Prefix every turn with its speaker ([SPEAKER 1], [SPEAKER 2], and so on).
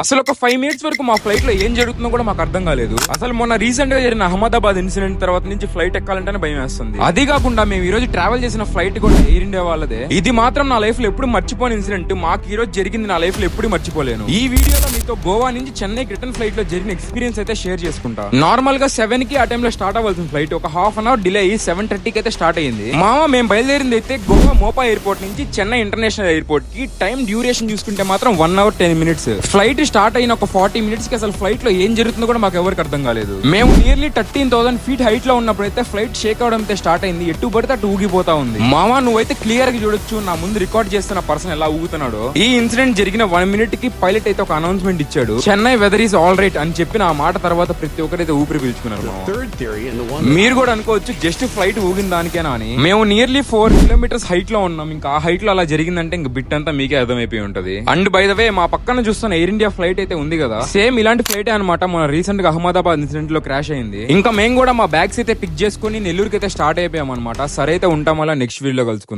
[SPEAKER 1] అసలు ఒక 5 మినిట్స్ వరకు మా ఫ్లైట్ లో ఏం జరుగుతుందో కూడా మాకు అర్థం కాలేదు. అసలు మొన్న రీసెంట్ గా జరిగిన అహ్మదాబాద్ ఇన్సిడెంట్ తర్వాత నుంచి ఫ్లైట్ ఎక్కాలంటేనే భయం వేస్తుంది. అది కాకుండా మేము ఈ రోజు ట్రావెల్ చేసిన ఫ్లైట్ కూడా ఎయిర్ ఇండియా వాళ్ళదే. ఇది మాత్రం నా లైఫ్ లో ఎప్పుడు మర్చిపోని ఇన్సిడెంట్. మాకు ఈ రోజు జరిగింది నా లైఫ్ లో ఎప్పుడు మర్చిపోలేను. ఈ వీడియోలో మీతో గోవా నుంచి చెన్నై రిటర్న్ ఫ్లైట్ లో జరిగిన ఎక్స్పీరియన్స్ అయితే షేర్ చేసుకుంటా. నార్మల్ గా 7 కి ఆ టైంలో స్టార్ట్ అవ్వాల్సిన ఫ్లైట్ ఒక హాఫ్ అన్ అవర్ డిలే అయ్యి 7:30కి అయితే స్టార్ట్ అయ్యింది. మేము బయలుదేరింది అయితే గోవా మోపా ఎయిర్పోర్ట్ నుంచి చెన్నై ఇంటర్నేషనల్ ఎయిర్పోర్ట్ కి. టైం డ్యూరేషన్ చూసుకుంటే మాత్రం 1 hour 10 minutes. ఫ్లైట్ స్టార్ట్ అయిన ఒక 40 minutes కి అసలు ఫ్లైట్ లో ఏం జరుగుతుందో కూడా మాకు ఎవరికి అర్థం కాలేదు. మేము నియర్లీ 13,000 feet హైట్ లో ఉన్నప్పుడైతే ఫ్లైట్ షేక్ అవడం అయితే స్టార్ట్ అయింది. ఎటు పడితే అటు ఊగిపోతా ఉంది. నువ్వైతే క్లియర్ గా చూడొచ్చు నా ముందు రికార్డ్ చేస్తున్న పర్సన్ ఎలా ఊగుతున్నాడో. ఈ ఇన్సిడెంట్ జరిగిన 1 minute కి పైలట్ అయితే ఒక అనౌన్స్మెంట్ ఇచ్చాడు, Chennai weather is all right అని చెప్పిన ఆ మాట తర్వాత ప్రతి ఒక్కరైతే ఊపిరి పీల్చుకున్నారు. మీరు కూడా అనుకోవచ్చు జస్ట్ ఫ్లైట్ ఊగిన దానికేనా అని. మేము నియర్లీ 4 kilometers హైట్ లో ఉన్నాం. ఇంకా ఆ హైట్ లో అలా జరిగిందంటే ఇంక బిట్ అంతా మీకే అర్థమైపోయి ఉంటది. అండ్ బై ద వే మా పక్కన చూస్తున్న ఎయిర్ ఇండియా ఫ్లైట్ అయితే ఉంది కదా, సేమ్ ఇలాంటి ఫ్లైట్ అనమాట. మన రీసెంట్ గా అహ్మదాబాద్ ఇన్సిడెంట్ లో క్రాష్ అయింది. ఇంకా మేము కూడా మా బ్యాగ్స్ అయితే పిక్ చేసుకుని నెల్లూరుకి అయితే స్టార్ట్ అయిపోయాం అనమాట. సరే అయితే ఉంటాం, అలా నెక్స్ట్ వీడియోలో కలుసుకుందాం.